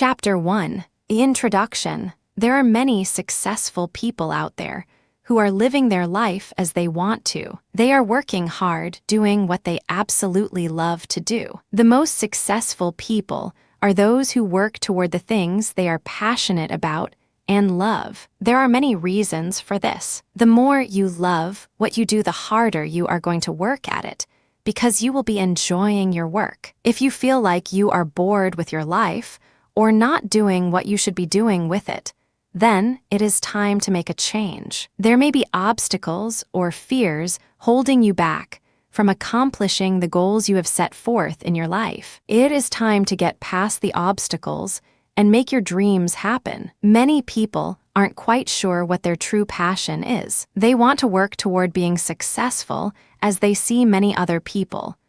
Chapter 1. Introduction. There are many successful people out there who are living their life as they want to. They are working hard, doing what they absolutely love to do. The most successful people are those who work toward the things they are passionate about and love. There are many reasons for this. The more you love what you do, the harder you are going to work at it, because you will be enjoying your work. If you feel like you are bored with your life or not doing what you should be doing with it, then it is time to make a change. There may be obstacles or fears holding you back from accomplishing the goals you have set forth in your life. It is time to get past the obstacles and make your dreams happen. Many people aren't quite sure what their true passion is. They want to work toward being successful as they see many other people,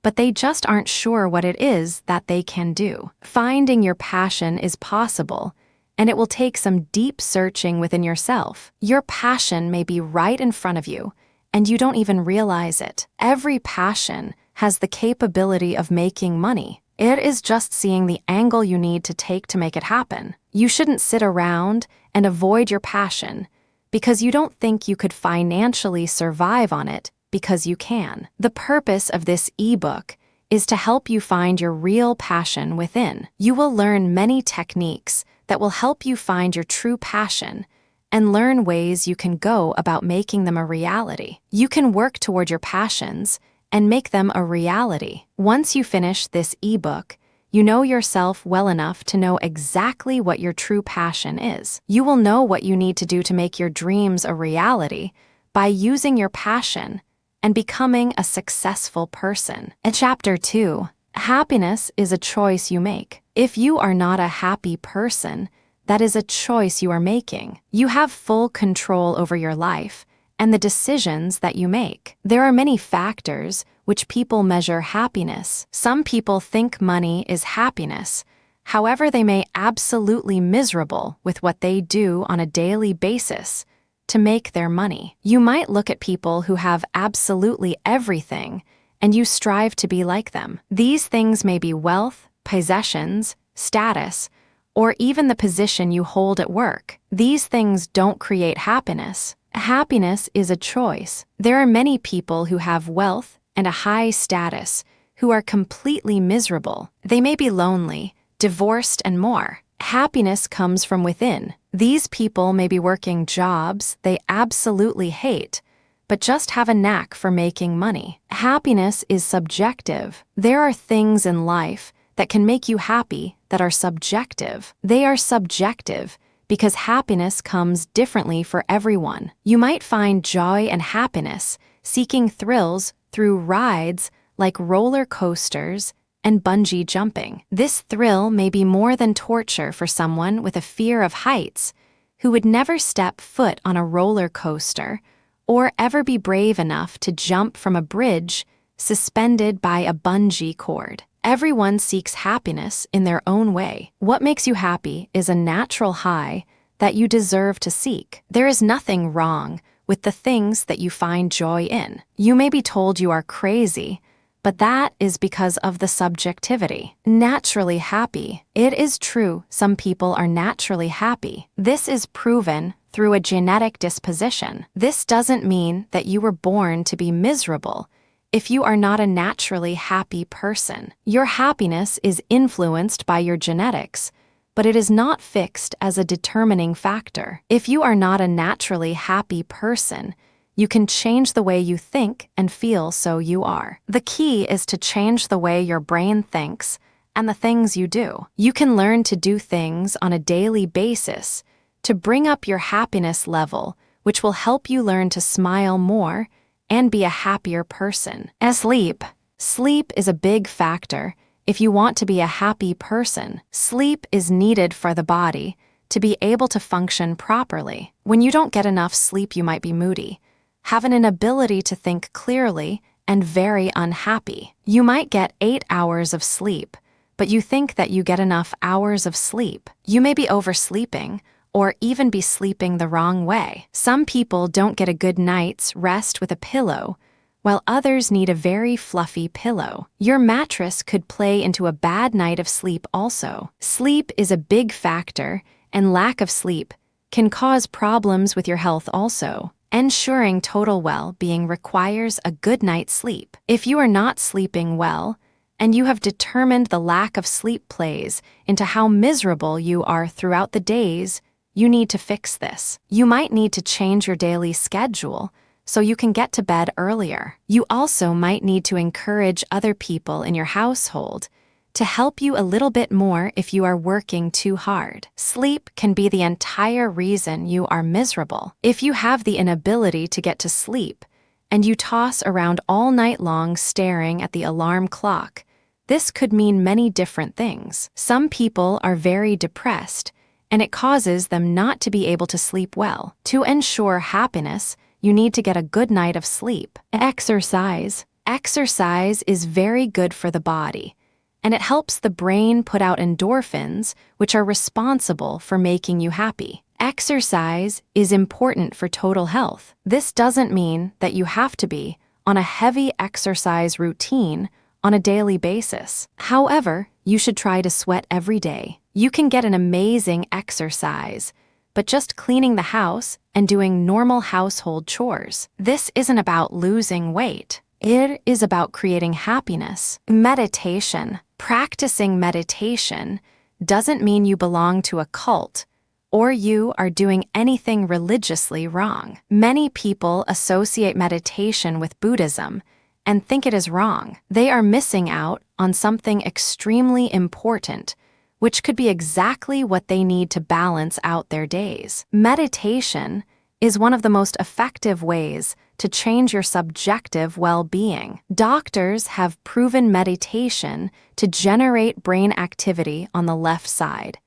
but they just aren't sure what it is that they can do. Finding your passion is possible, and it will take some deep searching within yourself. Your passion may be right in front of you, and you don't even realize it. Every passion has the capability of making money. It is just seeing the angle you need to take to make it happen. You shouldn't sit around and avoid your passion because you don't think you could financially survive on it, because you can. The purpose of this ebook is to help you find your real passion within. You will learn many techniques that will help you find your true passion and learn ways you can go about making them a reality. You can work toward your passions and make them a reality. Once you finish this ebook, you know yourself well enough to know exactly what your true passion is. You will know what you need to do to make your dreams a reality by using your passion and becoming a successful person. In Chapter 2, happiness is a choice you make. If you are not a happy person, that is a choice you are making. You have full control over your life and the decisions that you make. There are many factors which people measure happiness. Some people think money is happiness. However, they may absolutely miserable with what they do on a daily basis to make their money. You might look at people who have absolutely everything and you strive to be like them. These things may be wealth, possessions, status, or even the position you hold at work. These things don't create happiness. Happiness is a choice. There are many people who have wealth and a high status who are completely miserable. They may be lonely, divorced, and more. Happiness comes from within. These people may be working jobs they absolutely hate, but just have a knack for making money. Happiness is subjective. There are things in life that can make you happy that are subjective. They are subjective because happiness comes differently for everyone. You might find joy and happiness seeking thrills through rides like roller coasters and bungee jumping. This thrill may be more than torture for someone with a fear of heights who would never step foot on a roller coaster or ever be brave enough to jump from a bridge suspended by a bungee cord. Everyone seeks happiness in their own way. What makes you happy is a natural high that you deserve to seek. There is nothing wrong with the things that you find joy in. You may be told you are crazy, but that is because of the subjectivity. Naturally happy. It is true some people are naturally happy. This is proven through a genetic disposition. This doesn't mean that you were born to be miserable if you are not a naturally happy person. Your happiness is influenced by your genetics, but it is not fixed as a determining factor. If you are not a naturally happy person, you can change the way you think and feel so you are. The key is to change the way your brain thinks and the things you do. You can learn to do things on a daily basis to bring up your happiness level, which will help you learn to smile more and be a happier person. Sleep. Sleep is a big factor if you want to be a happy person. Sleep is needed for the body to be able to function properly. When you don't get enough sleep, you might be moody, have an inability to think clearly, and very unhappy. You might get 8 hours of sleep, but you think that you get enough hours of sleep. You may be oversleeping or even be sleeping the wrong way. Some people don't get a good night's rest with a pillow, while others need a very fluffy pillow. Your mattress could play into a bad night of sleep also. Sleep is a big factor, and lack of sleep can cause problems with your health also. Ensuring total well-being requires a good night's sleep. If you are not sleeping well, and you have determined the lack of sleep plays into how miserable you are throughout the days, you need to fix this. You might need to change your daily schedule so you can get to bed earlier. You also might need to encourage other people in your household to help you a little bit more if you are working too hard. Sleep can be the entire reason you are miserable. If you have the inability to get to sleep, and you toss around all night long staring at the alarm clock, this could mean many different things. Some people are very depressed, and it causes them not to be able to sleep well. To ensure happiness, you need to get a good night of sleep. Exercise. Exercise is very good for the body, and it helps the brain put out endorphins, which are responsible for making you happy. Exercise is important for total health. This doesn't mean that you have to be on a heavy exercise routine on a daily basis. However, you should try to sweat every day. You can get an amazing exercise, but just cleaning the house and doing normal household chores. This isn't about losing weight. It is about creating happiness. Meditation. Practicing meditation doesn't mean you belong to a cult or you are doing anything religiously wrong. Many people associate meditation with Buddhism and think it is wrong. They are missing out on something extremely important, which could be exactly what they need to balance out their days. Meditation is one of the most effective ways to change your subjective well-being. Doctors have proven meditation to generate brain activity on the left side,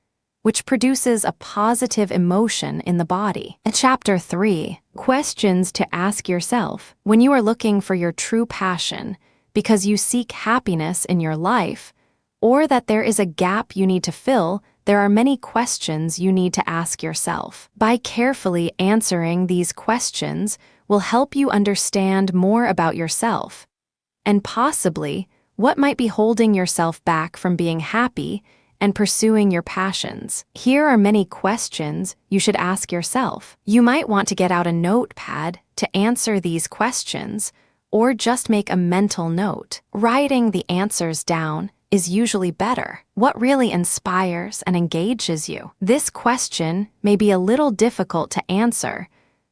which produces a positive emotion in the body. Chapter 3. Questions to ask yourself. When you are looking for your true passion because you seek happiness in your life, or that there is a gap you need to fill, there are many questions you need to ask yourself. By carefully answering these questions will help you understand more about yourself and possibly what might be holding yourself back from being happy and pursuing your passions. Here are many questions you should ask yourself. You might want to get out a notepad to answer these questions, or just make a mental note. Writing the answers down is usually better. What really inspires and engages you? This question may be a little difficult to answer,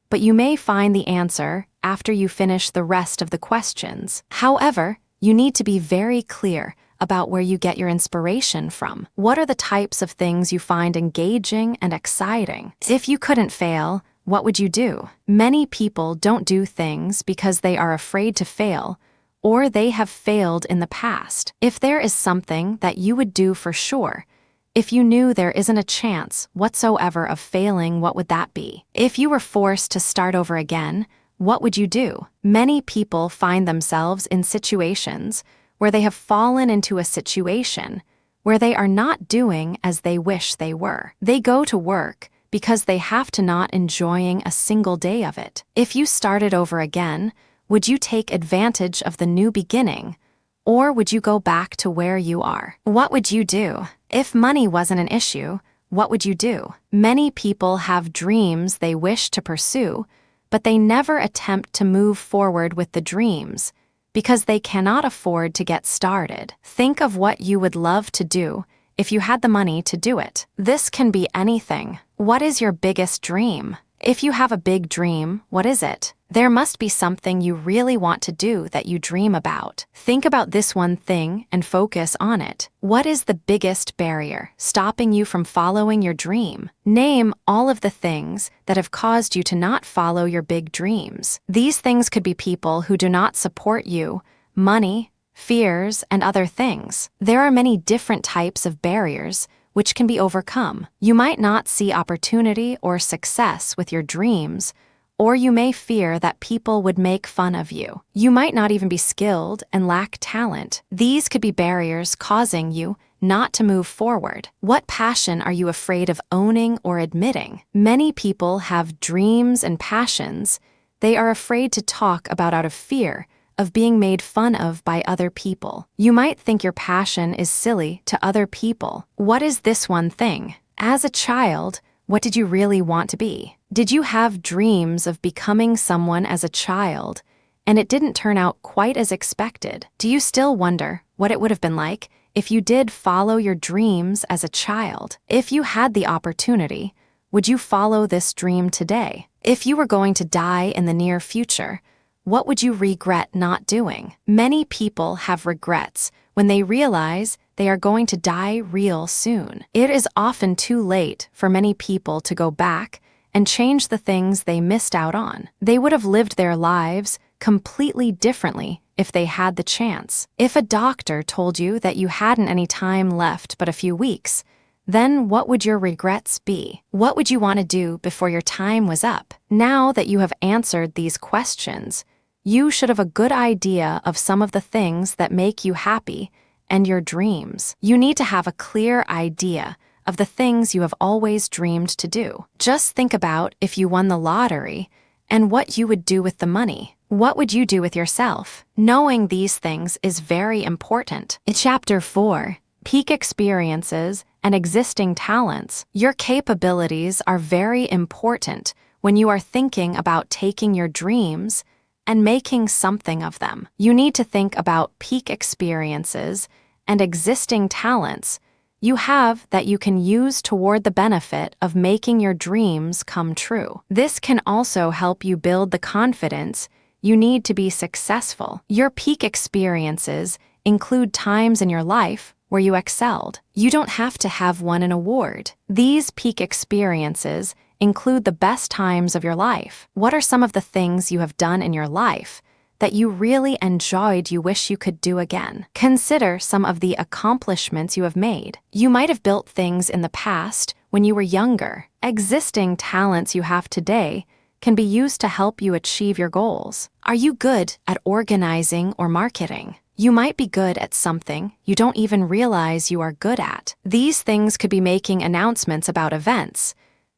but you may find the answer after you finish the rest of the questions. However, you need to be very clear about where you get your inspiration from. What are the types of things you find engaging and exciting? If you couldn't fail, what would you do? Many people don't do things because they are afraid to fail, or they have failed in the past. If there is something that you would do for sure, if you knew there isn't a chance whatsoever of failing, what would that be? If you were forced to start over again, what would you do? Many people find themselves in situations where they have fallen into a situation where they are not doing as they wish they were. They go to work because they have to not enjoying a single day of it. If you started over again, would you take advantage of the new beginning, or would you go back to where you are? What would you do? If money wasn't an issue, what would you do? Many people have dreams they wish to pursue, but they never attempt to move forward with the dreams because they cannot afford to get started. Think of what you would love to do if you had the money to do it. This can be anything. What is your biggest dream? If you have a big dream, what is it? There must be something you really want to do that you dream about. Think about this one thing and focus on it. What is the biggest barrier stopping you from following your dream? Name all of the things that have caused you to not follow your big dreams. These things could be people who do not support you, money, fears, and other things. There are many different types of barriers which can be overcome. You might not see opportunity or success with your dreams, or you may fear that people would make fun of you. You might not even be skilled and lack talent. These could be barriers causing you not to move forward. What passion are you afraid of owning or admitting? Many people have dreams and passions they are afraid to talk about out of fear of being made fun of by other people. You might think your passion is silly to other people. What is this one thing? As a child, what did you really want to be? Did you have dreams of becoming someone as a child, and it didn't turn out quite as expected? Do you still wonder what it would have been like if you did follow your dreams as a child? If you had the opportunity, would you follow this dream today? If you were going to die in the near future, what would you regret not doing? Many people have regrets when they realize they are going to die real soon. It is often too late for many people to go back and change the things they missed out on. They would have lived their lives completely differently if they had the chance. If a doctor told you that you hadn't any time left but a few weeks, then what would your regrets be? What would you want to do before your time was up? Now that you have answered these questions, you should have a good idea of some of the things that make you happy and your dreams. You need to have a clear idea of the things you have always dreamed to do. Just think about if you won the lottery and what you would do with the money. What would you do with yourself? Knowing these things is very important. In Chapter 4, Peak Experiences and Existing Talents. Your capabilities are very important when you are thinking about taking your dreams and making something of them. You need to think about peak experiences and existing talents you have that you can use toward the benefit of making your dreams come true. This can also help you build the confidence you need to be successful. Your peak experiences include times in your life where you excelled. You don't have to have won an award. These peak experiences include the best times of your life. What are some of the things you have done in your life that you really enjoyed you wish you could do again? Consider some of the accomplishments you have made. You might have built things in the past when you were younger. Existing talents you have today can be used to help you achieve your goals. Are you good at organizing or marketing? You might be good at something you don't even realize you are good at. These things could be making announcements about events,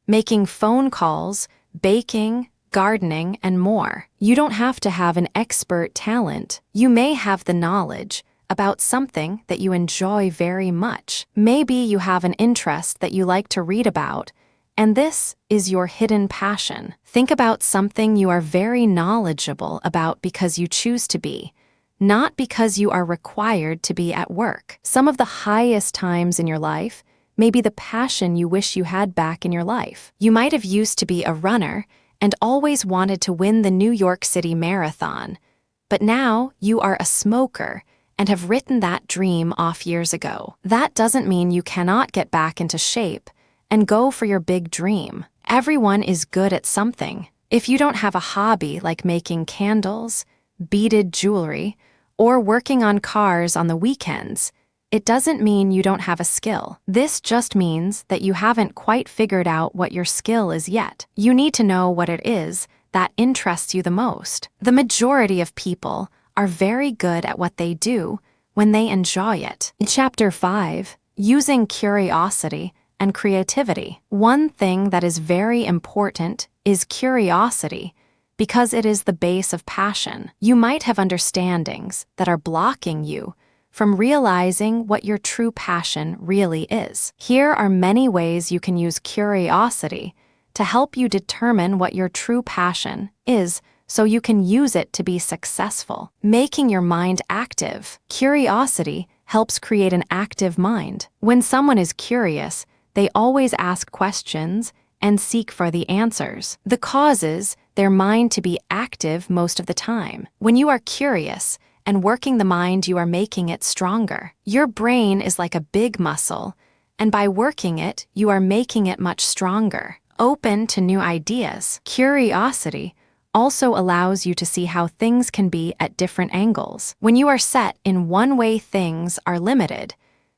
making phone calls, baking, gardening, and more. You don't have to have an expert talent. You may have the knowledge about something that you enjoy very much. Maybe you have an interest that you like to read about, and this is your hidden passion. Think about something you are very knowledgeable about because you choose to be, not because you are required to be at work. Some of the highest times in your life may be the passion you wish you had back in your life. You might have used to be a runner and always wanted to win the New York City Marathon, but now you are a smoker and have written that dream off years ago. That doesn't mean you cannot get back into shape and go for your big dream. Everyone is good at something. If you don't have a hobby like making candles, beaded jewelry, or working on cars on the weekends, it doesn't mean you don't have a skill. This just means that you haven't quite figured out what your skill is yet. You need to know what it is that interests you the most. The majority of people are very good at what they do when they enjoy it. In Chapter 5, Using Curiosity and Creativity. One thing that is very important is curiosity, because it is the base of passion. You might have understandings that are blocking you from realizing what your true passion really is. Here are many ways you can use curiosity to help you determine what your true passion is so you can use it to be successful. Making your mind active. Curiosity helps create an active mind. When someone is curious, they always ask questions and seek for the answers. The causes their mind to be active most of the time. When you are curious and working the mind, you are making it stronger. Your brain is like a big muscle, and by working it, you are making it much stronger. Open to new ideas. Curiosity also allows you to see how things can be at different angles. When you are set in one way, things are limited,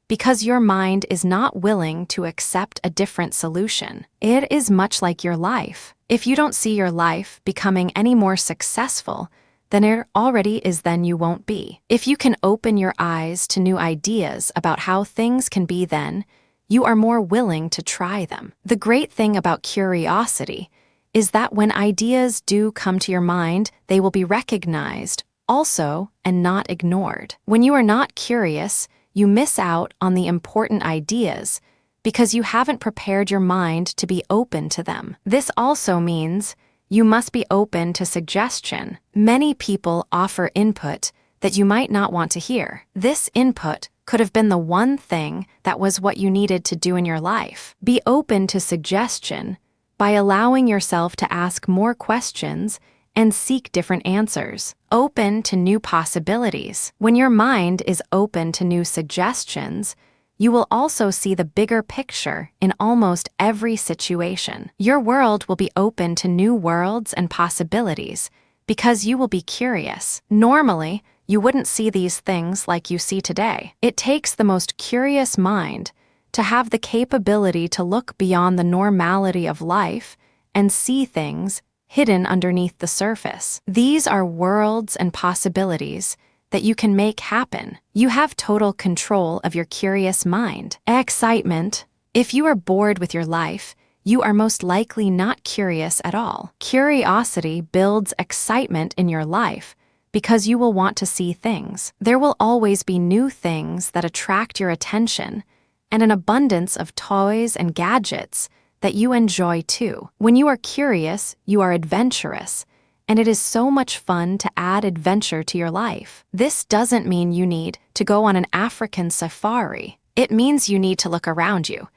because your mind is not willing to accept a different solution. It is much like your life. If you don't see your life becoming any more successful than it already is, then you won't be. If you can open your eyes to new ideas about how things can be, then you are more willing to try them. The great thing about curiosity is that when ideas do come to your mind, they will be recognized also and not ignored. When you are not curious, you miss out on the important ideas because you haven't prepared your mind to be open to them. This also means you must be open to suggestion. Many people offer input that you might not want to hear. This input could have been the one thing that was what you needed to do in your life. Be open to suggestion by allowing yourself to ask more questions and seek different answers. Open to new possibilities. When your mind is open to new suggestions, you will also see the bigger picture in almost every situation. Your world will be open to new worlds and possibilities because you will be curious. Normally, you wouldn't see these things like you see today. It takes the most curious mind to have the capability to look beyond the normality of life and see things hidden underneath the surface. These are worlds and possibilities that you can make happen. You have total control of your curious mind. Excitement. If you are bored with your life, you are most likely not curious at all. Curiosity builds excitement in your life because you will want to see things. There will always be new things that attract your attention and an abundance of toys and gadgets that you enjoy too. When you are curious, you are adventurous, and it is so much fun to add adventure to your life. This doesn't mean you need to go on an African safari. It means you need to look around you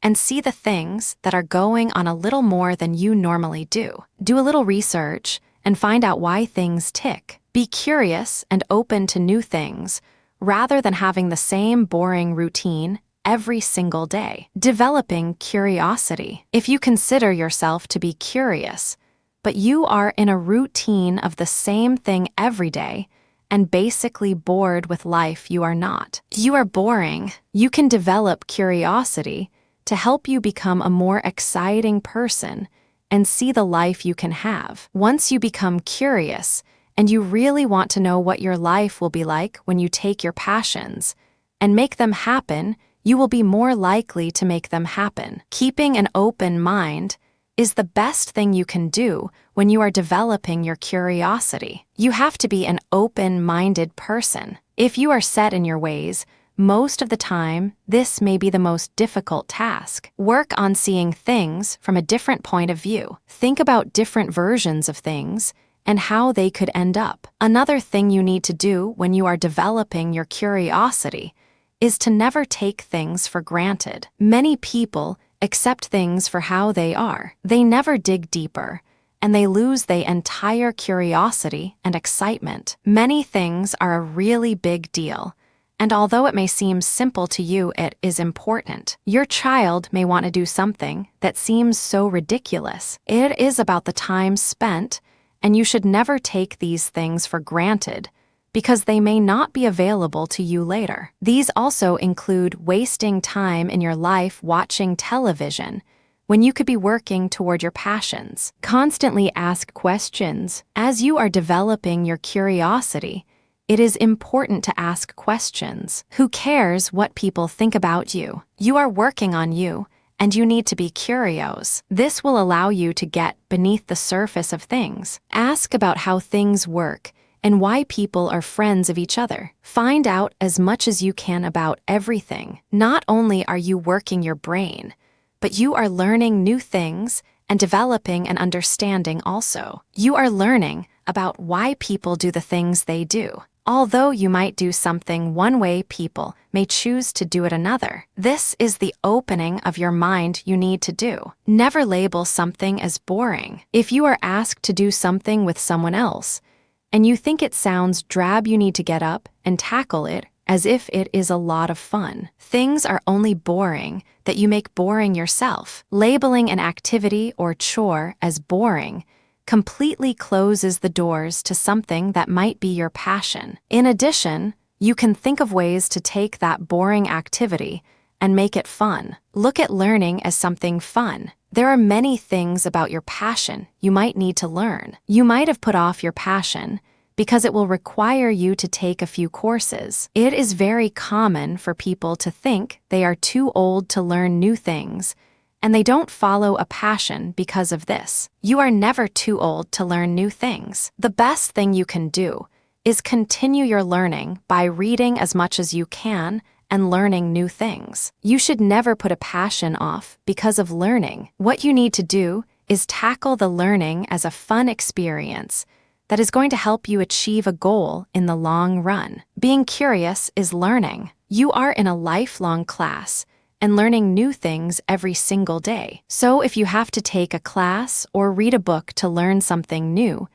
and see the things that are going on a little more than you normally do. Do a little research and find out why things tick. Be curious and open to new things rather than having the same boring routine every single day. Developing curiosity. If you consider yourself to be curious, but you are in a routine of the same thing every day and basically bored with life, you are not. You are boring. You can develop curiosity to help you become a more exciting person and see the life you can have. Once you become curious and you really want to know what your life will be like when you take your passions and make them happen, you will be more likely to make them happen. Keeping an open mind is the best thing you can do when you are developing your curiosity. You have to be an open-minded person. If you are set in your ways, most of the time, this may be the most difficult task. Work on seeing things from a different point of view. Think about different versions of things and how they could end up. Another thing you need to do when you are developing your curiosity is to never take things for granted. Many people accept things for how they are. They never dig deeper, and they lose their entire curiosity and excitement. Many things are a really big deal, and although it may seem simple to you, it is important. Your child may want to do something that seems so ridiculous. It is about the time spent, and you should never take these things for granted because they may not be available to you later. These also include wasting time in your life watching television when you could be working toward your passions. Constantly ask questions. As you are developing your curiosity, it is important to ask questions. Who cares what people think about you? You are working on you, and you need to be curious. This will allow you to get beneath the surface of things. Ask about how things work and why people are friends of each other. Find out as much as you can about everything. Not only are you working your brain, but you are learning new things and developing an understanding also. You are learning about why people do the things they do. Although you might do something one way, people may choose to do it another. This is the opening of your mind you need to do. Never label something as boring. If you are asked to do something with someone else, and you think it sounds drab, you need to get up and tackle it as if it is a lot of fun. Things are only boring that you make boring yourself. Labeling an activity or chore as boring completely closes the doors to something that might be your passion. In addition, you can think of ways to take that boring activity and make it fun. Look at learning as something fun. There are many things about your passion you might need to learn. You might have put off your passion because it will require you to take a few courses. It is very common for people to think they are too old to learn new things, and they don't follow a passion because of this. You are never too old to learn new things. The best thing you can do is continue your learning by reading as much as you can and learning new things. You should never put a passion off because of learning. What you need to do is tackle the learning as a fun experience that is going to help you achieve a goal in the long run. Being curious is learning. You are in a lifelong class and learning new things every single day. So if you have to take a class or read a book to learn something new,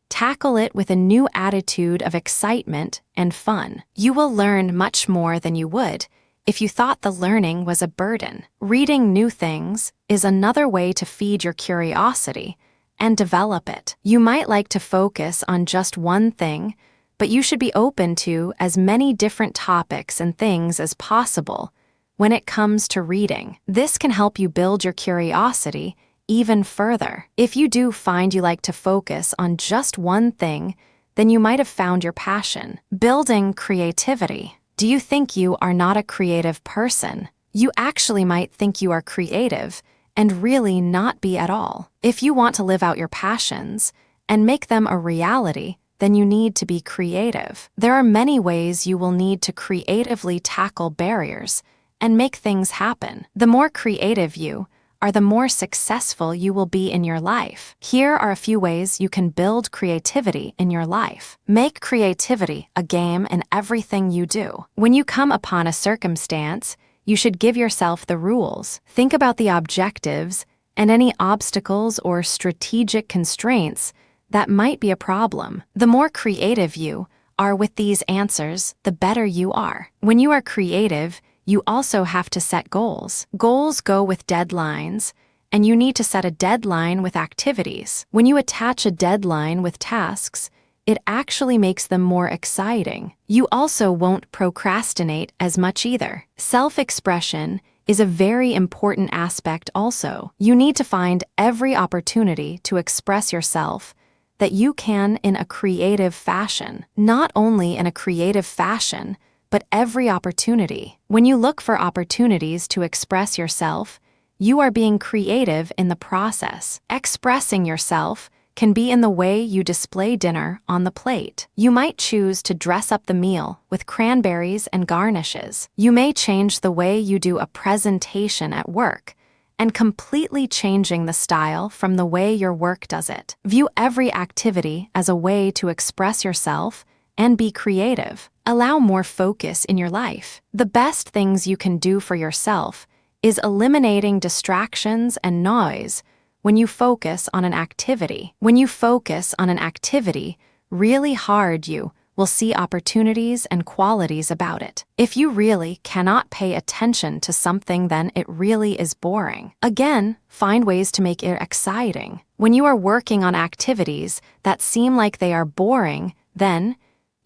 tackle it with a new attitude of excitement and fun. You will learn much more than you would if you thought the learning was a burden. Reading new things is another way to feed your curiosity and develop it. You might like to focus on just one thing, but you should be open to as many different topics and things as possible when it comes to reading. This can help you build your curiosity even further. If you do find you like to focus on just one thing, then you might have found your passion. Building creativity. Do you think you are not a creative person? You actually might think you are creative and really not be at all. If you want to live out your passions and make them a reality, then you need to be creative. There are many ways you will need to creatively tackle barriers and make things happen. The more creative you are, the more successful you will be in your life. Here are a few ways you can build creativity in your life. Make creativity a game in everything you do. When you come upon a circumstance, you should give yourself the rules. Think about the objectives and any obstacles or strategic constraints that might be a problem. The more creative you are with these answers, the better you are. When you are creative, you also have to set goals. Goals go with deadlines, and you need to set a deadline with activities. When you attach a deadline with tasks, it actually makes them more exciting. You also won't procrastinate as much either. Self-expression is a very important aspect also. You need to find every opportunity to express yourself that you can in a creative fashion. Not only in a creative fashion, but every opportunity. When you look for opportunities to express yourself, you are being creative in the process. Expressing yourself can be in the way you display dinner on the plate. You might choose to dress up the meal with cranberries and garnishes. You may change the way you do a presentation at work and completely changing the style from the way your work does it. View every activity as a way to express yourself and be creative. Allow more focus in your life. The best things you can do for yourself is eliminating distractions and noise when you focus on an activity. When you focus on an activity really hard, you will see opportunities and qualities about it. If you really cannot pay attention to something, then it really is boring. Again, find ways to make it exciting. When you are working on activities that seem like they are boring, then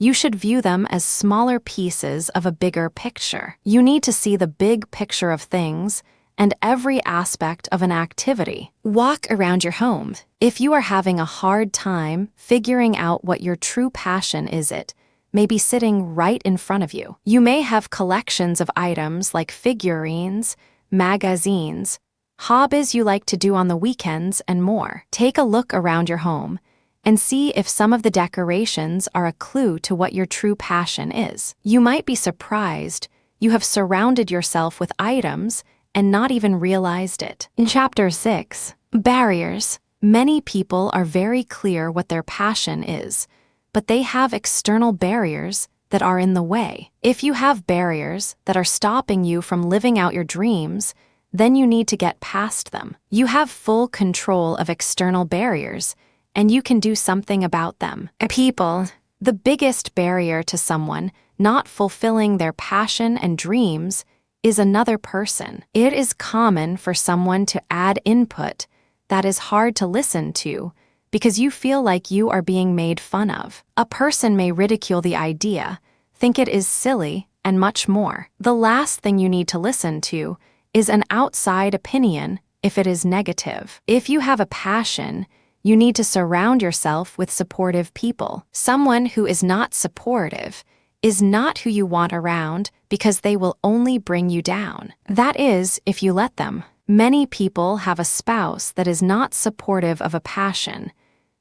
you should view them as smaller pieces of a bigger picture. You need to see the big picture of things and every aspect of an activity. Walk around your home. If you are having a hard time figuring out what your true passion is, it may be sitting right in front of you. You may have collections of items like figurines, magazines, hobbies you like to do on the weekends, and more. Take a look around your home and see if some of the decorations are a clue to what your true passion is. You might be surprised you have surrounded yourself with items and not even realized it. In Chapter 6, Barriers. Many people are very clear what their passion is, but they have external barriers that are in the way. If you have barriers that are stopping you from living out your dreams, then you need to get past them. You have full control of external barriers, and you can do something about them. People. The biggest barrier to someone not fulfilling their passion and dreams is another person. It is common for someone to add input that is hard to listen to because you feel like you are being made fun of. A person may ridicule the idea, think it is silly, and much more. The last thing you need to listen to is an outside opinion if it is negative. If you have a passion, you need to surround yourself with supportive people. Someone who is not supportive is not who you want around because they will only bring you down. That is, if you let them. Many people have a spouse that is not supportive of a passion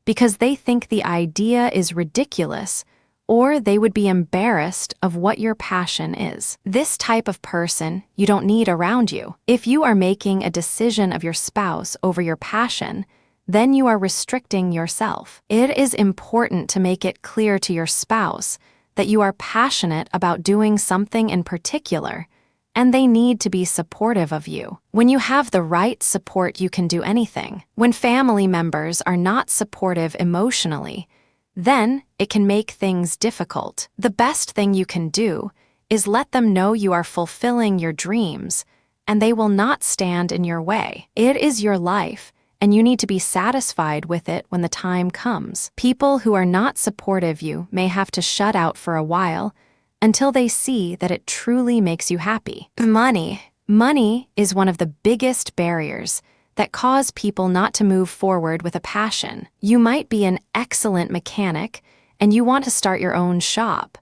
because they think the idea is ridiculous or they would be embarrassed of what your passion is. This type of person you don't need around you. If you are making a decision of your spouse over your passion, then you are restricting yourself. It is important to make it clear to your spouse that you are passionate about doing something in particular, and they need to be supportive of you. When you have the right support, you can do anything. When family members are not supportive emotionally, then it can make things difficult. The best thing you can do is let them know you are fulfilling your dreams, and they will not stand in your way. It is your life, and you need to be satisfied with it when the time comes. People who are not supportive you may have to shut out for a while until they see that it truly makes you happy. Money is one of the biggest barriers that cause people not to move forward with a passion. You might be an excellent mechanic and you want to start your own shop,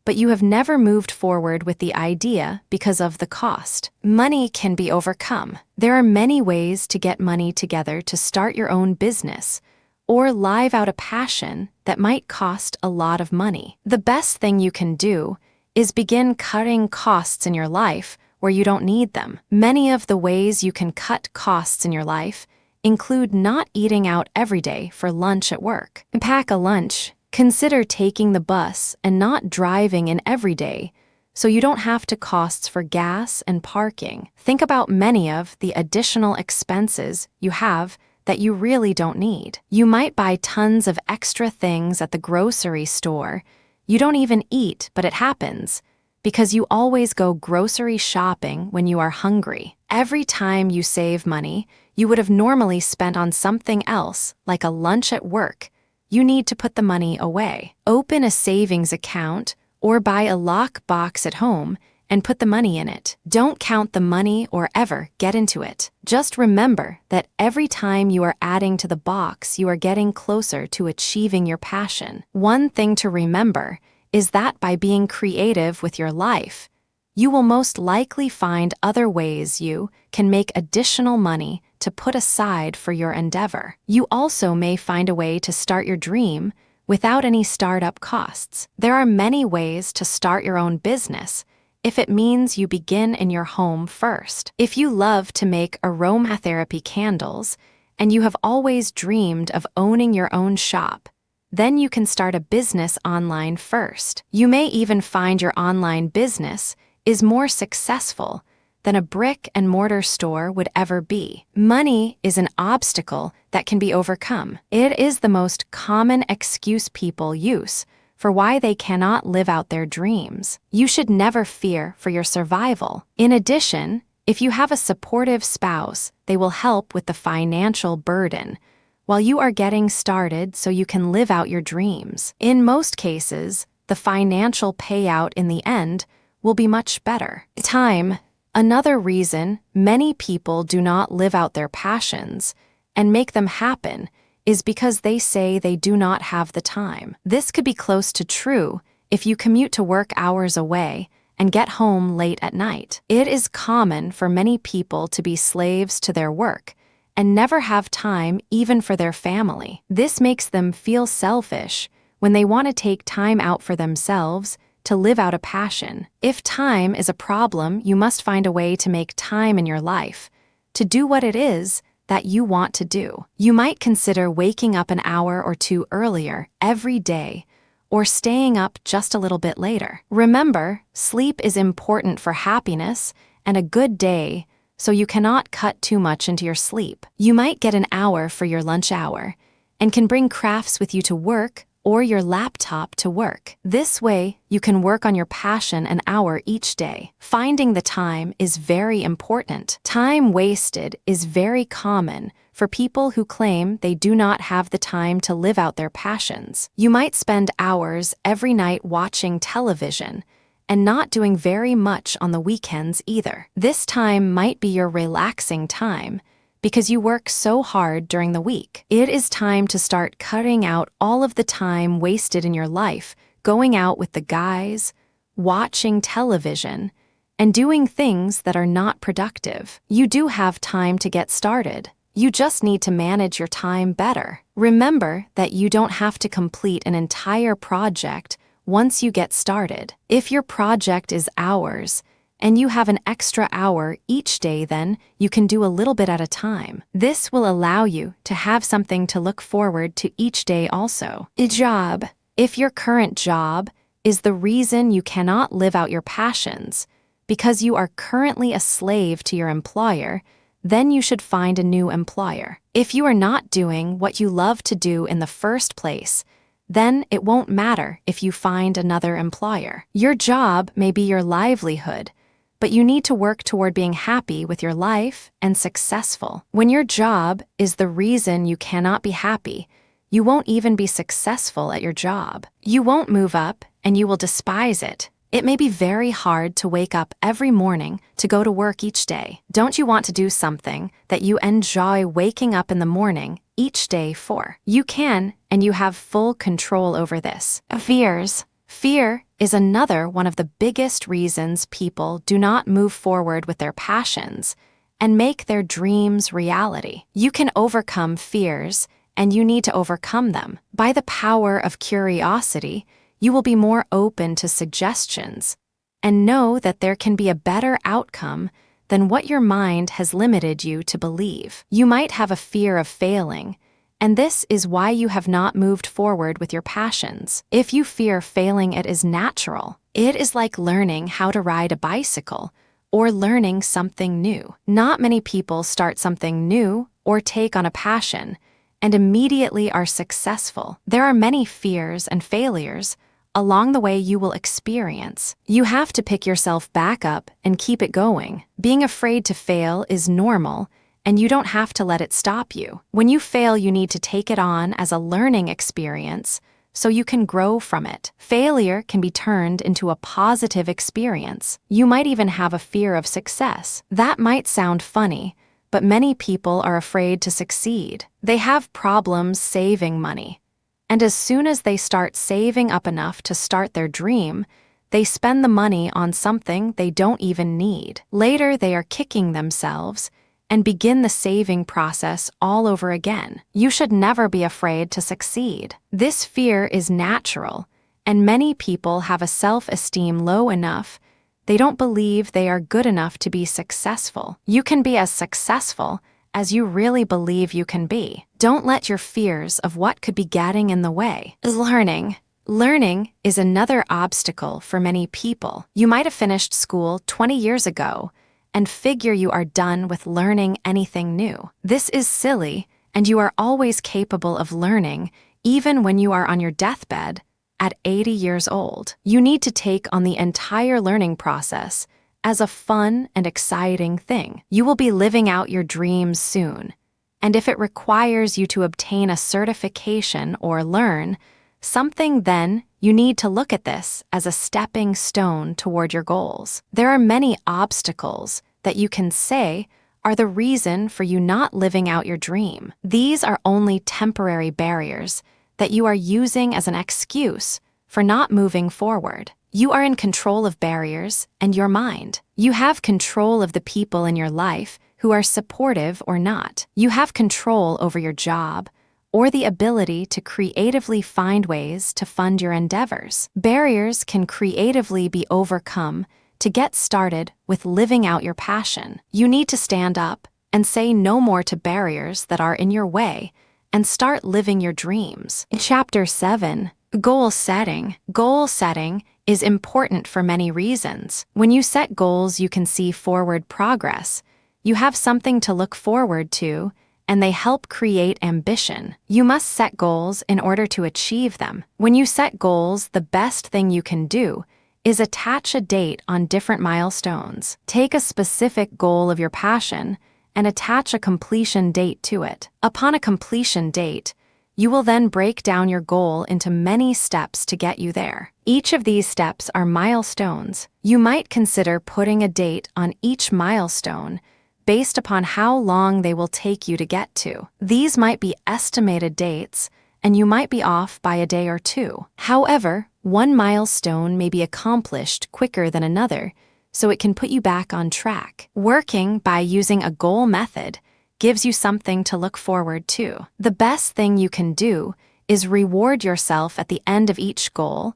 but you have never moved forward with the idea because of the cost. Money can be overcome. There are many ways to get money together to start your own business or live out a passion that might cost a lot of money. The best thing you can do is begin cutting costs in your life where you don't need them. Many of the ways you can cut costs in your life include not eating out every day for lunch at work. Pack a lunch. Consider taking the bus and not driving in every day so you don't have to costs for gas and parking. Think about many of the additional expenses you have that you really don't need. You might buy tons of extra things at the grocery store you don't even eat, but it happens because you always go grocery shopping when you are hungry. Every time you save money you would have normally spent on something else, like a lunch at work, you need to put the money away. Open a savings account or buy a lock box at home and put the money in it. Don't count the money or ever get into it. Just remember that every time you are adding to the box, you are getting closer to achieving your passion. One thing to remember is that by being creative with your life, you will most likely find other ways you can make additional money to put aside for your endeavor. You also may find a way to start your dream without any startup costs. There are many ways to start your own business if it means you begin in your home first. If you love to make aromatherapy candles and you have always dreamed of owning your own shop, then you can start a business online first. You may even find your online business is more successful than a brick-and-mortar store would ever be. Money is an obstacle that can be overcome. It is the most common excuse people use for why they cannot live out their dreams. You should never fear for your survival. In addition, if you have a supportive spouse, they will help with the financial burden while you are getting started so you can live out your dreams. In most cases, the financial payout in the end will be much better. Time. Another reason many people do not live out their passions and make them happen is because they say they do not have the time. This could be close to true if you commute to work hours away and get home late at night. It is common for many people to be slaves to their work and never have time even for their family. This makes them feel selfish when they want to take time out for themselves to live out a passion. If time is a problem, you must find a way to make time in your life to do what it is that you want to do. You might consider waking up an hour or two earlier every day or staying up just a little bit later. Remember, sleep is important for happiness and a good day, so you cannot cut too much into your sleep. You might get an hour for your lunch hour and can bring crafts with you to work or your laptop to work. This way, you can work on your passion an hour each day. Finding the time is very important. Time wasted is very common for people who claim they do not have the time to live out their passions. You might spend hours every night watching television and not doing very much on the weekends either. This time might be your relaxing time because you work so hard during the week. It is time to start cutting out all of the time wasted in your life, going out with the guys, watching television, and doing things that are not productive. You do have time to get started. You just need to manage your time better. Remember that you don't have to complete an entire project once you get started. If your project is hours, and you have an extra hour each day, then you can do a little bit at a time. This will allow you to have something to look forward to each day also. A job. If your current job is the reason you cannot live out your passions, because you are currently a slave to your employer, then you should find a new employer. If you are not doing what you love to do in the first place, then it won't matter if you find another employer. Your job may be your livelihood, but you need to work toward being happy with your life and successful. When your job is the reason you cannot be happy, you won't even be successful at your job. You won't move up, and you will despise it. It may be very hard to wake up every morning to go to work each day. Don't you want to do something that you enjoy waking up in the morning each day for? You can, and you have full control over this. Fears. Fear is another one of the biggest reasons people do not move forward with their passions and make their dreams reality. You can overcome fears, and you need to overcome them. By the power of curiosity, you will be more open to suggestions and know that there can be a better outcome than what your mind has limited you to believe. You might have a fear of failing, and this is why you have not moved forward with your passions. If you fear failing, it is natural. It is like learning how to ride a bicycle or learning something new. Not many people start something new or take on a passion and immediately are successful. There are many fears and failures along the way you will experience. You have to pick yourself back up and keep it going. Being afraid to fail is normal, and you don't have to let it stop you. When you fail, you need to take it on as a learning experience so you can grow from it. Failure can be turned into a positive experience. You might even have a fear of success. That might sound funny, but many people are afraid to succeed. They have problems saving money. And as soon as they start saving up enough to start their dream, they spend the money on something they don't even need. Later, they are kicking themselves and begin the saving process all over again. You should never be afraid to succeed. This fear is natural, and many people have a self-esteem low enough they don't believe they are good enough to be successful. You can be as successful as you really believe you can be. Don't let your fears of what could be getting in the way. Learning. Learning is another obstacle for many people. You might have finished school 20 years ago and figure you are done with learning anything new. This is silly, and you are always capable of learning, even when you are on your deathbed at 80 years old. You need to take on the entire learning process as a fun and exciting thing. You will be living out your dreams soon, and if it requires you to obtain a certification or learn something, then you need to look at this as a stepping stone toward your goals. There are many obstacles that you can say are the reason for you not living out your dream. These are only temporary barriers that you are using as an excuse for not moving forward. You are in control of barriers and your mind. You have control of the people in your life who are supportive or not. You have control over your job or the ability to creatively find ways to fund your endeavors. Barriers can creatively be overcome to get started with living out your passion. You need to stand up and say no more to barriers that are in your way and start living your dreams. Chapter 7. Goal setting. Goal setting is important for many reasons. When you set goals, you can see forward progress. You have something to look forward to, and they help create ambition. You must set goals in order to achieve them. When you set goals, the best thing you can do is attach a date on different milestones. Take a specific goal of your passion and attach a completion date to it. Upon a completion date, you will then break down your goal into many steps to get you there. Each of these steps are milestones. You might consider putting a date on each milestone based upon how long they will take you to get to. These might be estimated dates, and you might be off by a day or two. However, one milestone may be accomplished quicker than another, so it can put you back on track. Working by using a goal method gives you something to look forward to. The best thing you can do is reward yourself at the end of each goal,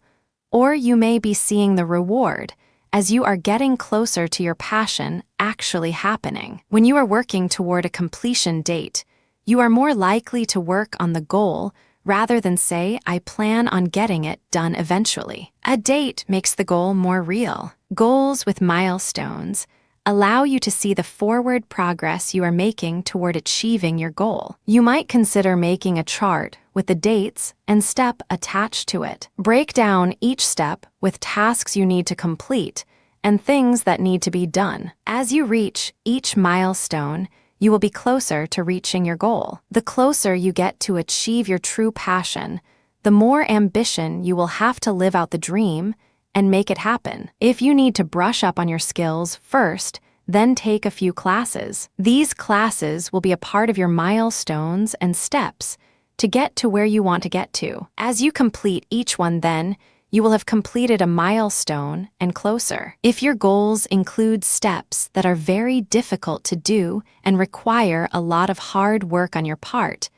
or you may be seeing the reward as you are getting closer to your passion actually happening. When you are working toward a completion date, you are more likely to work on the goal rather than say, I plan on getting it done eventually. A date makes the goal more real. Goals with milestones allow you to see the forward progress you are making toward achieving your goal. You might consider making a chart with the dates and step attached to it. Break down each step with tasks you need to complete and things that need to be done. As you reach each milestone, you will be closer to reaching your goal. The closer you get to achieve your true passion, the more ambition you will have to live out the dream and make it happen. If you need to brush up on your skills first, then take a few classes. These classes will be a part of your milestones and steps to get to where you want to get to. As you complete each one, then, you will have completed a milestone and closer. If your goals include steps that are very difficult to do and require a lot of hard work on your part,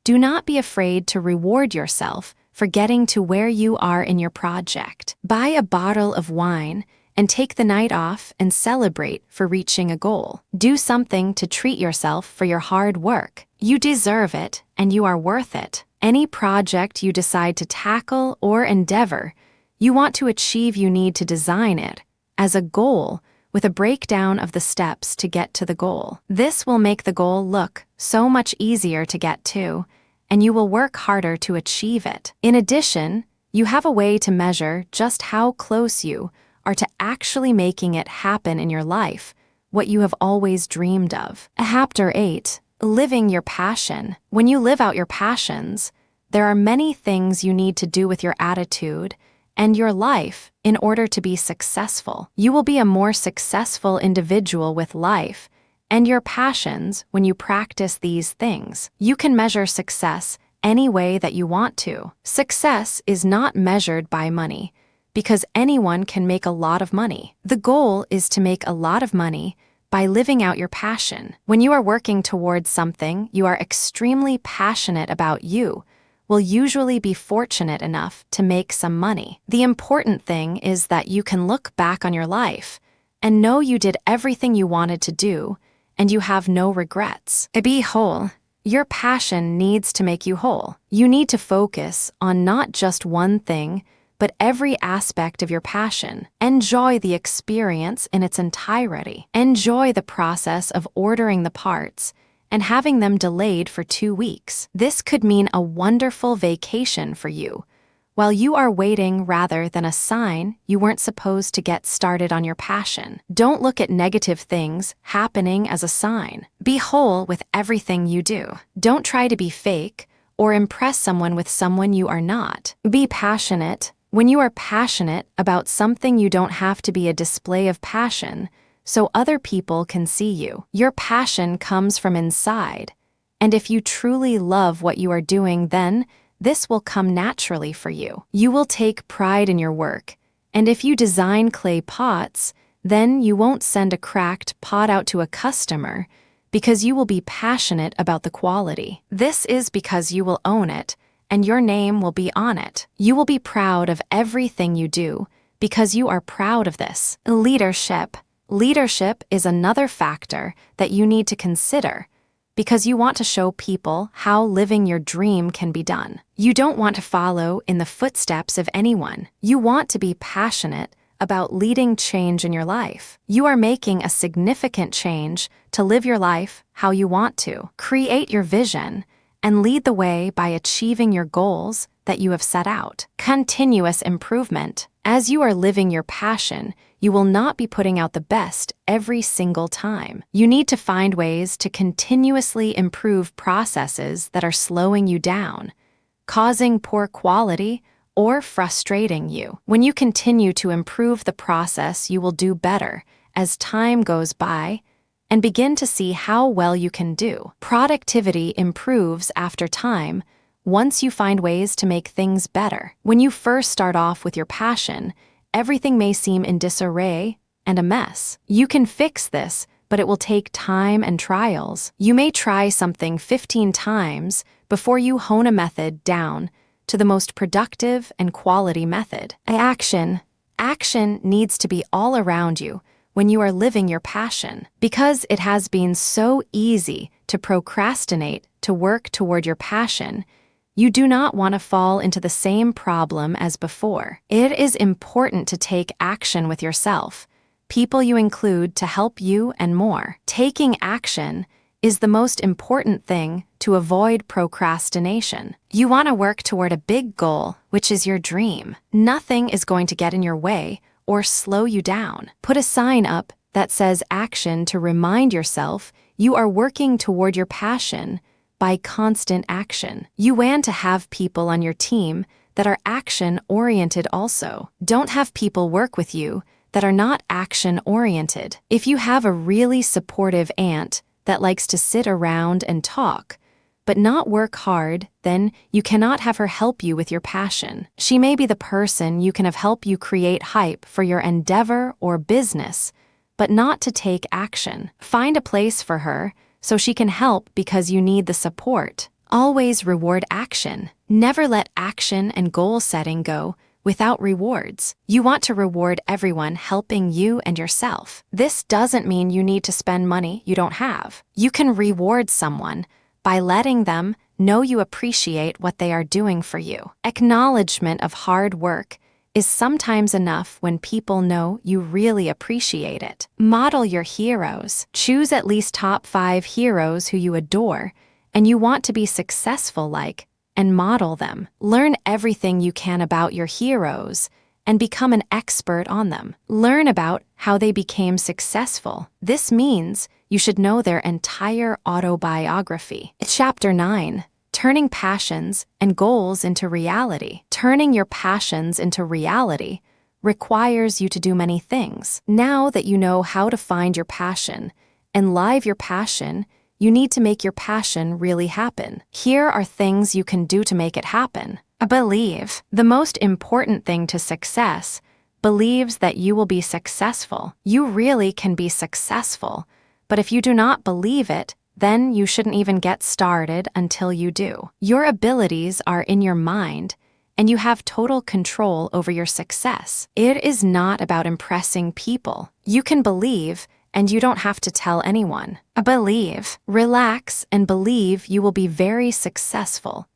do not be afraid to reward yourself for getting to where you are in your project. Buy a bottle of wine and take the night off and celebrate for reaching a goal. Do something to treat yourself for your hard work. You deserve it, and you are worth it. Any project you decide to tackle or endeavor you want to achieve, you need to design it as a goal with a breakdown of the steps to get to the goal. This will make the goal look so much easier to get to, and you will work harder to achieve it. In addition, you have a way to measure just how close you are to actually making it happen in your life, what you have always dreamed of. Chapter 8. Living your passion. When you live out your passions, there are many things you need to do with your attitude and your life in order to be successful. You will be a more successful individual with life and your passions when you practice these things. You can measure success any way that you want to. Success is not measured by money, because anyone can make a lot of money. The goal is to make a lot of money by living out your passion. When you are working towards something you are extremely passionate about, you will usually be fortunate enough to make some money. The important thing is that you can look back on your life and know you did everything you wanted to do and you have no regrets. Be whole. Your passion needs to make you whole. You need to focus on not just one thing, but every aspect of your passion. Enjoy the experience in its entirety. Enjoy the process of ordering the parts and having them delayed for 2 weeks. This could mean a wonderful vacation for you, while you are waiting rather than a sign you weren't supposed to get started on your passion. Don't look at negative things happening as a sign. Be whole with everything you do. Don't try to be fake or impress someone with someone you are not. Be passionate. When you are passionate about something, you don't have to be a display of passion so other people can see you. Your passion comes from inside, and if you truly love what you are doing, then this will come naturally for you. You will take pride in your work, and if you design clay pots, then you won't send a cracked pot out to a customer because you will be passionate about the quality. This is because you will own it, and your name will be on it. You will be proud of everything you do because you are proud of this. Leadership. Leadership is another factor that you need to consider because you want to show people how living your dream can be done. You don't want to follow in the footsteps of anyone. You want to be passionate about leading change in your life. You are making a significant change to live your life how you want to. Create your vision and lead the way by achieving your goals that you have set out. Continuous improvement. As you are living your passion, you will not be putting out the best every single time. You need to find ways to continuously improve processes that are slowing you down, causing poor quality, or frustrating you. When you continue to improve the process, you will do better as time goes by and begin to see how well you can do. Productivity improves after time once you find ways to make things better. When you first start off with your passion, everything may seem in disarray and a mess. You can fix this, but it will take time and trials. You may try something 15 times before you hone a method down to the most productive and quality method. Action needs to be all around you when you are living your passion. Because it has been so easy to procrastinate to work toward your passion, you do not want to fall into the same problem as before. It is important to take action with yourself, people you include to help you, and more. Taking action is the most important thing to avoid procrastination. You want to work toward a big goal, which is your dream. Nothing is going to get in your way or slow you down. Put a sign up that says action to remind yourself you are working toward your passion by constant action. You want to have people on your team that are action-oriented also. Don't have people work with you that are not action-oriented. If you have a really supportive aunt that likes to sit around and talk, but not work hard, then you cannot have her help you with your passion. She may be the person you can have help you create hype for your endeavor or business, but not to take action. Find a place for her so she can help because you need the support. Always reward action. Never let action and goal setting go without rewards. You want to reward everyone helping you and yourself. This doesn't mean you need to spend money you don't have. You can reward someone by letting them know you appreciate what they are doing for you. Acknowledgement of hard work is sometimes enough when people know you really appreciate it. Model your heroes. Choose at least top 5 heroes who you adore and you want to be successful like, and model them. Learn everything you can about your heroes and become an expert on them. Learn about how they became successful. This means you should know their entire autobiography. Chapter 9. Turning passions and goals into reality. Turning your passions into reality requires you to do many things. Now that you know how to find your passion and live your passion, you need to make your passion really happen. Here are things you can do to make it happen. Believe. The most important thing to success believes that you will be successful. You really can be successful, but if you do not believe it, then you shouldn't even get started until you do. Your abilities are in your mind, and you have total control over your success. It is not about impressing people. You can believe, and you don't have to tell anyone. Believe. Relax and believe you will be very successful.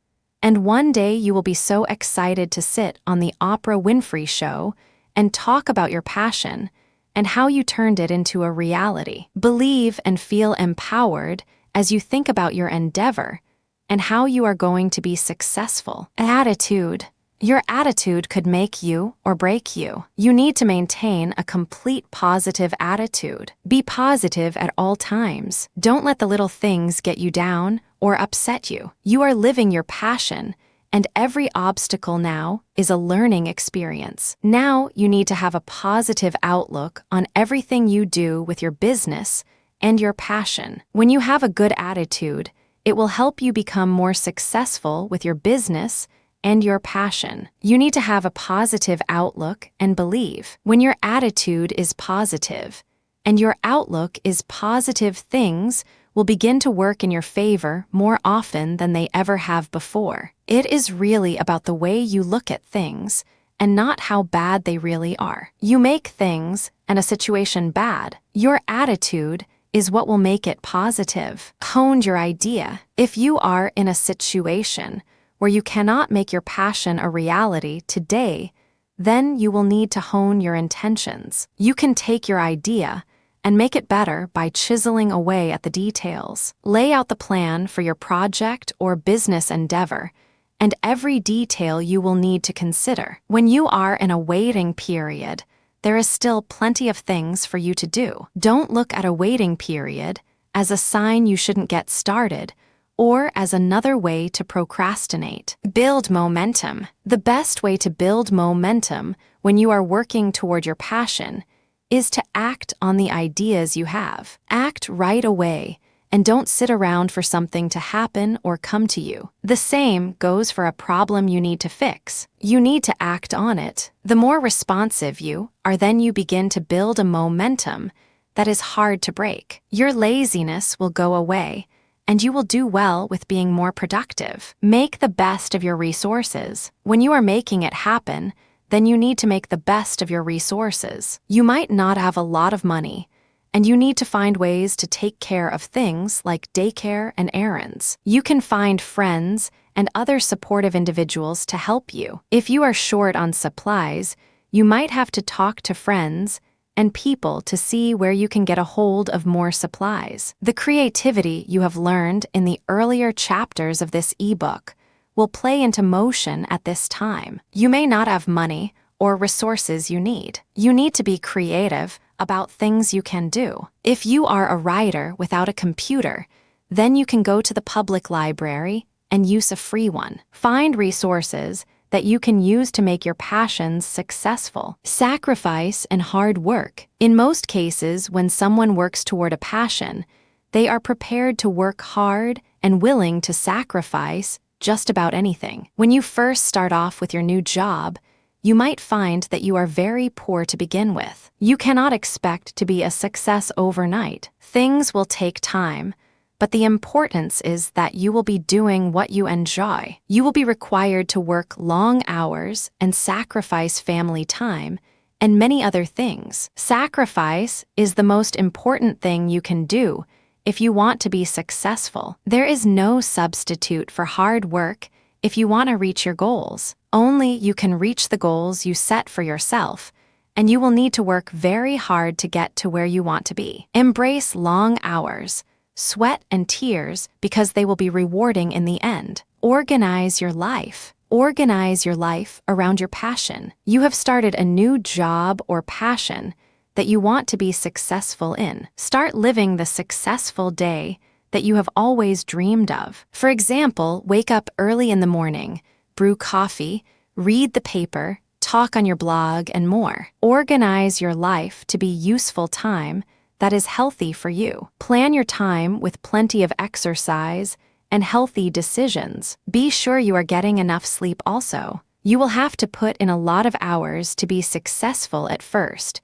And one day you will be so excited to sit on the Oprah Winfrey Show and talk about your passion and how you turned it into a reality. Believe and feel empowered as you think about your endeavor and how you are going to be successful. Attitude. Your attitude could make you or break you. You need to maintain a complete positive attitude. Be positive at all times. Don't let the little things get you down or upset you. You are living your passion, and every obstacle now is a learning experience. Now you need to have a positive outlook on everything you do with your business and your passion. When you have a good attitude, it will help you become more successful with your business and your passion. You need to have a positive outlook and believe. When your attitude is positive and your outlook is positive, things will begin to work in your favor more often than they ever have before. It is really about the way you look at things and not how bad they really are. You make things and a situation bad. Your attitude is what will make it positive. Hone your idea. If you are in a situation where you cannot make your passion a reality today, then you will need to hone your intentions. You can take your idea and make it better by chiseling away at the details. Lay out the plan for your project or business endeavor and every detail you will need to consider. When you are in a waiting period, there is still plenty of things for you to do. Don't look at a waiting period as a sign you shouldn't get started or as another way to procrastinate. Build momentum. The best way to build momentum when you are working toward your passion is to act on the ideas you have. Act right away and don't sit around for something to happen or come to you. The same goes for a problem you need to fix. You need to act on it. The more responsive you are, then you begin to build a momentum that is hard to break. Your laziness will go away, and you will do well with being more productive. Make the best of your resources. When you are making it happen, then you need to make the best of your resources. You might not have a lot of money, and you need to find ways to take care of things like daycare and errands. You can find friends and other supportive individuals to help you. If you are short on supplies, you might have to talk to friends and people to see where you can get a hold of more supplies. The creativity you have learned in the earlier chapters of this ebook will play into motion at this time. You may not have money or resources you need. You need to be creative about things you can do. If you are a writer without a computer, then you can go to the public library and use a free one. Find resources that you can use to make your passions successful. Sacrifice and hard work. In most cases, when someone works toward a passion, they are prepared to work hard and willing to sacrifice just about anything. When you first start off with your new job, you might find that you are very poor to begin with. You cannot expect to be a success overnight. Things will take time, but the importance is that you will be doing what you enjoy. You will be required to work long hours and sacrifice family time and many other things. Sacrifice is the most important thing you can do if you want to be successful. There is no substitute for hard work if you want to reach your goals. Only you can reach the goals you set for yourself, and you will need to work very hard to get to where you want to be. Embrace long hours, sweat and tears, because they will be rewarding in the end. Organize your life. Organize your life around your passion. You have started a new job or passion that you want to be successful in. Start living the successful day that you have always dreamed of. For example, wake up early in the morning, brew coffee, read the paper, talk on your blog, and more. Organize your life to be useful time that is healthy for you. Plan your time with plenty of exercise and healthy decisions. Be sure you are getting enough sleep also. You will have to put in a lot of hours to be successful at first,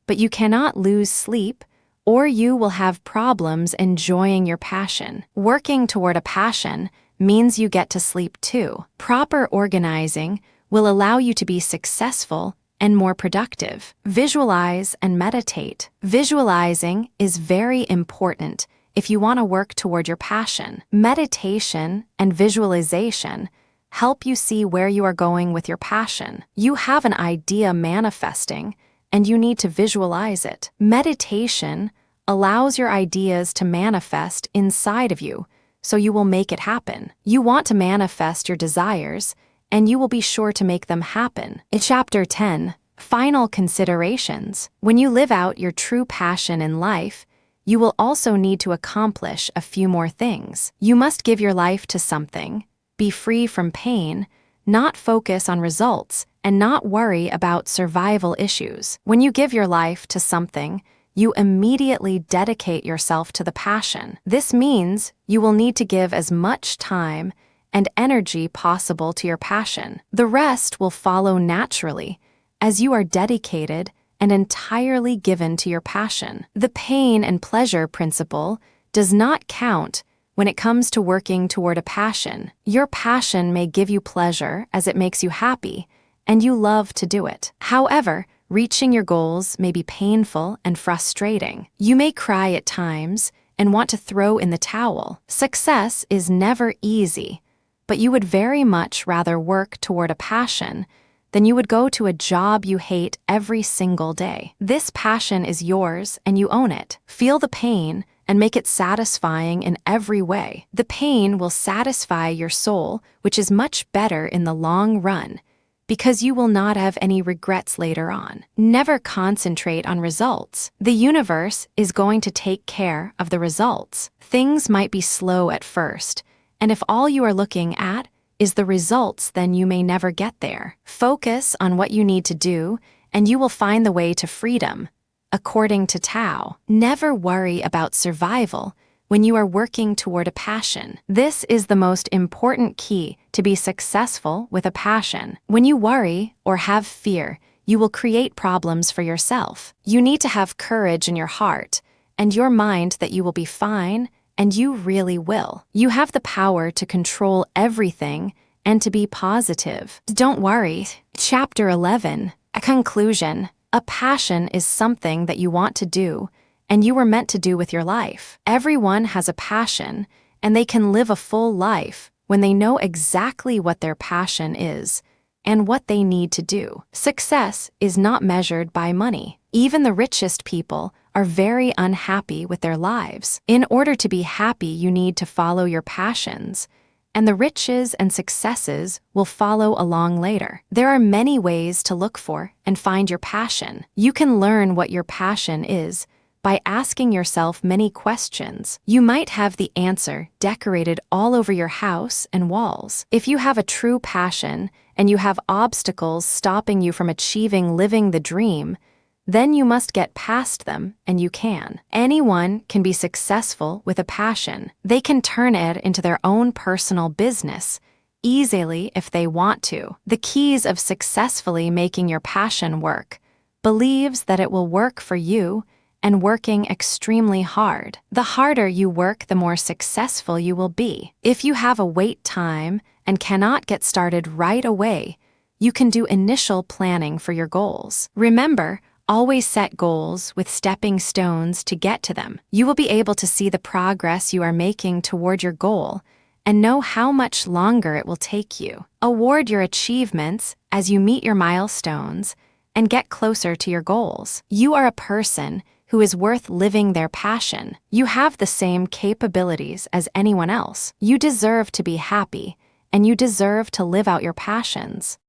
but you cannot lose sleep or you will have problems enjoying your passion. Working toward a passion means you get to sleep too. Proper organizing will allow you to be successful and more productive. Visualize and meditate. Visualizing is very important if you want to work toward your passion. Meditation and visualization help you see where you are going with your passion. You have an idea manifesting, and you need to visualize it. Meditation allows your ideas to manifest inside of you, so you will make it happen. You want to manifest your desires, and you will be sure to make them happen. In Chapter 10, Final Considerations. When you live out your true passion in life, you will also need to accomplish a few more things. You must give your life to something, be free from pain, not focus on results, and not worry about survival issues. When you give your life to something, you immediately dedicate yourself to the passion. This means you will need to give as much time and energy possible to your passion. The rest will follow naturally as you are dedicated and entirely given to your passion. The pain and pleasure principle does not count when it comes to working toward a passion. Your passion may give you pleasure as it makes you happy, and you love to do it. However, reaching your goals may be painful and frustrating. You may cry at times and want to throw in the towel. Success is never easy, but you would very much rather work toward a passion than you would go to a job you hate every single day. This passion is yours and you own it. Feel the pain and make it satisfying in every way. The pain will satisfy your soul, which is much better in the long run, because you will not have any regrets later on. Never concentrate on results. The universe is going to take care of the results. Things might be slow at first, and if all you are looking at is the results, then you may never get there. Focus on what you need to do, and you will find the way to freedom. According to Tao, never worry about survival when you are working toward a passion. This is the most important key to be successful with a passion. When you worry or have fear, you will create problems for yourself. You need to have courage in your heart and your mind that you will be fine and you really will. You have the power to control everything and to be positive. Don't worry. Chapter 11. A conclusion. A passion is something that you want to do, and you were meant to do with your life. Everyone has a passion, and they can live a full life when they know exactly what their passion is and what they need to do. Success is not measured by money. Even the richest people are very unhappy with their lives. In order to be happy, you need to follow your passions, and the riches and successes will follow along later. There are many ways to look for and find your passion. You can learn what your passion is by asking yourself many questions. You might have the answer decorated all over your house and walls. If you have a true passion and you have obstacles stopping you from achieving living the dream, then you must get past them, and you can. Anyone can be successful with a passion. They can turn it into their own personal business easily if they want to. The keys of successfully making your passion work: believes that it will work for you and working extremely hard. The harder you work, the more successful you will be. If you have a wait time and cannot get started right away, you can do initial planning for your goals. Remember, always set goals with stepping stones to get to them. You will be able to see the progress you are making toward your goal and know how much longer it will take you. Award your achievements as you meet your milestones and get closer to your goals. You are a person who is worth living their passion. You have the same capabilities as anyone else. You deserve to be happy, and you deserve to live out your passions.